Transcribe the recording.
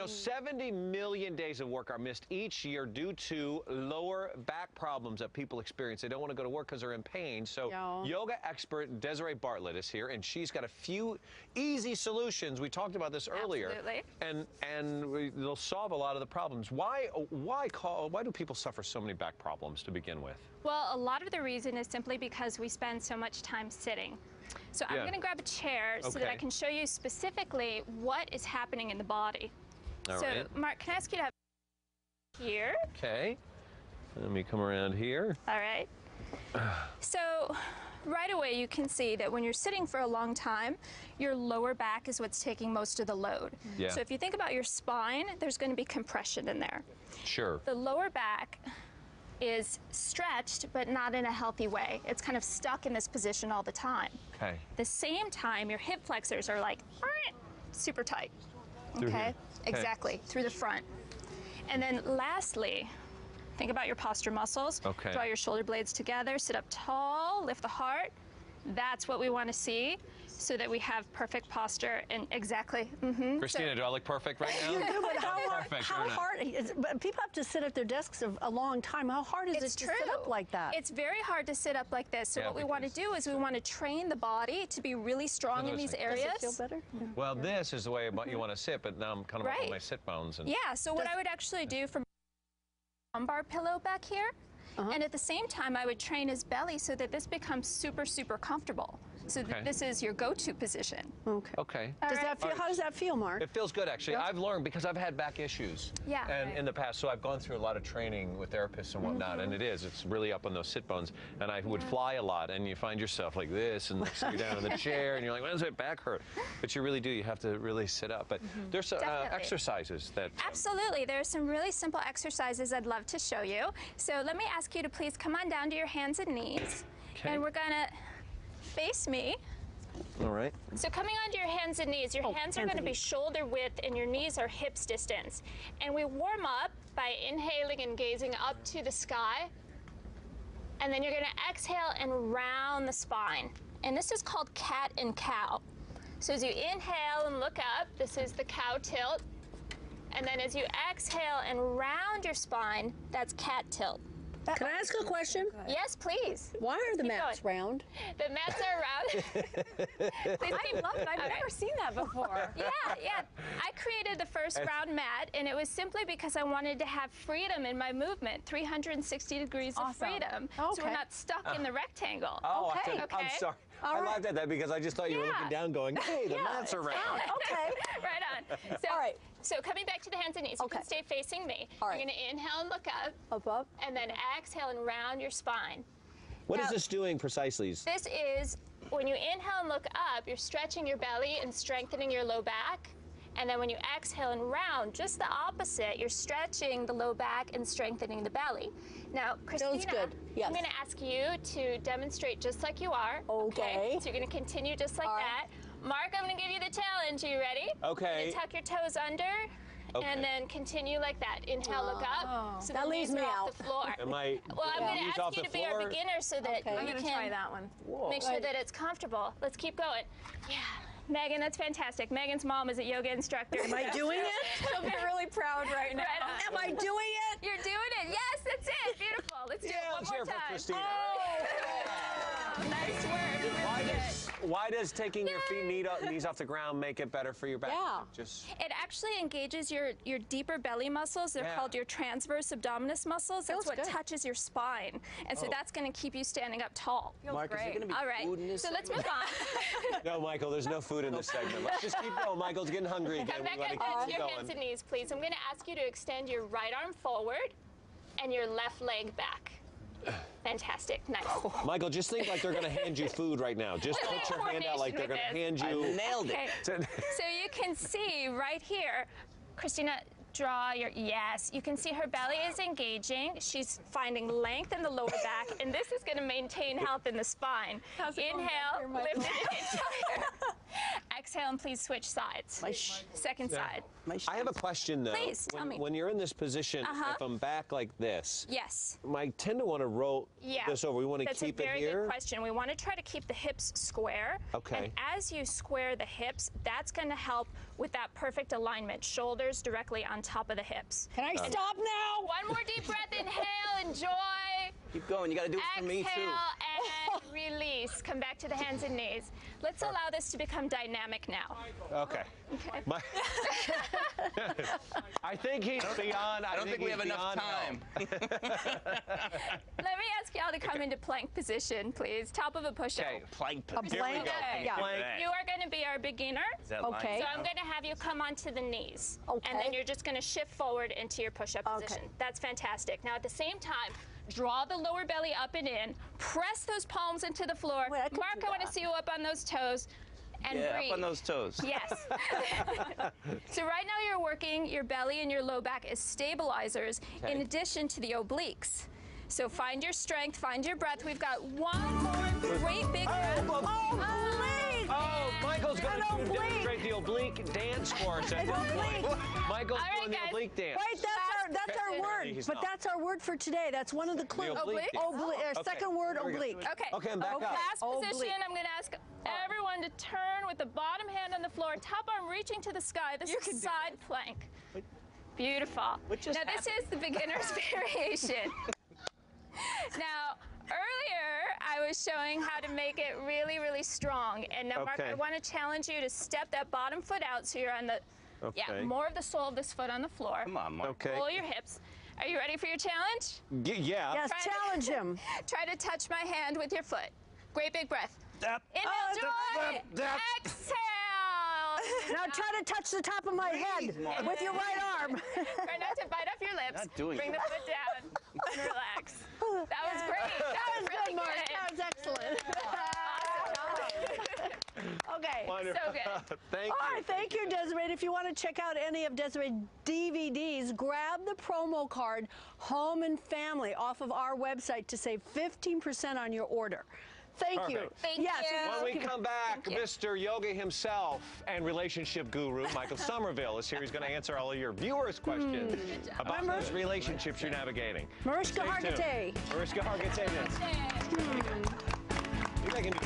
70 million days of work are missed each year due to lower back problems that people experience. They don't want to go to work because they're in pain. So yoga expert Desi Bartlett is here, and she's got a few easy solutions. We talked about this earlier. Absolutely. And they'll solve a lot of the problems. Why do people suffer so many back problems to begin with? Well, a lot of the reason is simply because we spend so much time sitting. So I'm going to grab a chair so that I can show you specifically what is happening in the body. All so, right. Mark, can I ask you to have here? Okay. Let me come around here. All right. So right away you can see that when you're sitting for a long time, your lower back is what's taking most of the load. Yeah. So if you think about your spine, there's going to be compression in there. Sure. The lower back is stretched, but not in a healthy way. It's kind of stuck in this position all the time. Okay. The same time, your hip flexors are like super tight. Through here. Exactly, through the front. And then lastly, think about your posture muscles. Okay. Draw your shoulder blades together, sit up tall, lift the heart. That's what we want to see, so that we have perfect posture. And exactly. Christina, do I look perfect right now? You do, but How hard is it? But people have to sit at their desks a long time. How hard is it to sit up like that? It's very hard to sit up like this. So what we want to do is we want to train the body to be really strong in these areas. Does it feel better? Well, this is the way you want to sit, but now I'm kind of on my sit bones. And yeah, so what I would actually do from lumbar pillow back here, and at the same time I would train his belly so that this becomes super, super comfortable. So that this is your go-to position. Okay. How does that feel, Mark? It feels good, actually. I've learned, because I've had back issues in the past, so I've gone through a lot of training with therapists and whatnot, and it's really up on those sit bones, and I would fly a lot, and you find yourself like this, and you're down in the chair, and you're like, why does my back hurt? But you really do. You have to really sit up. But there's exercises that... Absolutely. There are some really simple exercises I'd love to show you. So let me ask you to please come on down to your hands and knees, and we're going to face me. All right. So coming onto your hands and knees, your hands are going to be shoulder width and your knees are hips distance. And we warm up by inhaling and gazing up to the sky. And then you're going to exhale and round the spine. And this is called cat and cow. So as you inhale and look up, this is the cow tilt. And then as you exhale and round your spine, that's cat tilt. Can I ask a question? Yes, please. Why are the mats round? The mats are round. I love it. I've never seen that before. Yeah. I created the first round mat, and it was simply because I wanted to have freedom in my movement, 360 degrees of freedom, so we're not stuck in the rectangle. Oh, okay. I'm sorry. I laughed at that because I just thought you were looking down going, hey, the mats are round. Okay. Right on. So, so coming back to the hands and knees, you can stay facing me. You're going to inhale and look up. And then exhale and round your spine. What is this doing precisely? This is, when you inhale and look up, you're stretching your belly and strengthening your low back. And then when you exhale and round, just the opposite, you're stretching the low back and strengthening the belly. Now, Christina, I'm going to ask you to demonstrate just like you are. Okay. So you're going to continue just like that. Mark, I'm going to give you the challenge. Are you ready? Okay. You're gonna tuck your toes under. And then continue like that. Inhale, look up. So that leaves me off the floor. Am I? Well, I'm going to ask you to be our beginner so that I'm you going to can try that one. make sure that it's comfortable. Let's keep going. Yeah. Megan, that's fantastic. Megan's mom is a yoga instructor. Am I doing it? She'll be really proud right now. Am I doing it? You're doing it. Yes, that's it. Beautiful. Let's do it one more time. For Christina. Nice work. Why does taking your knees off the ground make it better for your back? It actually engages your deeper belly muscles. They're called your transverse abdominis muscles. That's what touches your spine. And so that's going to keep you standing up tall. Feels great. All right. So let's move on. No, Michael, there's no food in this segment. Let's just keep going. Michael's getting hungry again. Come back up to your hands and knees, please. I'm going to ask you to extend your right arm forward and your left leg back. Fantastic. Nice. Michael, just think like they're going to hand you food right now. Just put your hand out like they're going to hand you. Nailed it. So you can see right here, Christina, draw your, you can see her belly is engaging. She's finding length in the lower back, and this is going to maintain health in the spine. Inhale, lift it. Exhale and please switch sides. Second side. I have a question though. Please, tell me. When you're in this position, if I'm back like this, Yes. I tend to want to roll this over. We want to keep it here? That's a very good question. We want to try to keep the hips square. Okay. And as you square the hips, that's going to help with that perfect alignment. Shoulders directly on top of the hips. Can I stop now? One more deep breath. Inhale. Enjoy. Keep going. You got to do it for me, too. Exhale and release. Come back to the hands and knees. Let's allow this to become dynamic now. Okay. I think he's beyond. I don't think we have enough time. Let me ask y'all to come into plank position, please. Top of a push-up. Okay, Plank. Here we go. Yeah. Plank. You are going to be our beginner. Okay. So I'm going to have you come onto the knees. Okay. And then you're just going to shift forward into your push-up position. That's fantastic. Now at the same time, draw the lower belly up and in. Press those palms into the floor. Wait, I can Mark, do I want to that. see you up on those toes. And breathe. Up on those toes. Yes. So right now you're working your belly and your low back as stabilizers in addition to the obliques. So find your strength, find your breath. We've got one more great big breath. Oh, Michael's going to demonstrate the oblique dance for us. Michael's doing the oblique dance. Wait, that's our word. But that's our word for today. That's one of the clues. oblique dance. Second word, oblique. Okay. Okay, I'm back up. Last Oblique. position, I'm going to ask everyone to turn with the bottom hand on the floor, top arm reaching to the sky. This is side plank. Beautiful. Now, this is the beginner's variation. Now, earlier, I was showing how to make it really, really strong. And now, Mark, I want to challenge you to step that bottom foot out so you're on the, more of the sole of this foot on the floor. Come on, Mark. Okay. Roll your hips. Are you ready for your challenge? Yeah. Yes, challenge him. Try to touch my hand with your foot. Great big breath. Inhale, joy. Exhale. Now try to touch the top of my head with your right arm. Try not to bite off your lips. Not doing Bring the foot down and relax. That was great. That was really Mark. good. That was excellent. Okay. Wonderful. So good. Thank you. All right, thank you, Desiree. If you want to check out any of Desiree's DVDs, grab the promo card Home and Family off of our website to save 15% on your order. Thank you. Perfect. Thank you. When we come back, Mr. Yoga himself and relationship guru, Michael Somerville, is here. He's going to answer all of your viewers' questions about those relationships you're navigating. Mariska Stay tuned. Hargitay. Mariska Hargitay. Maybe I can do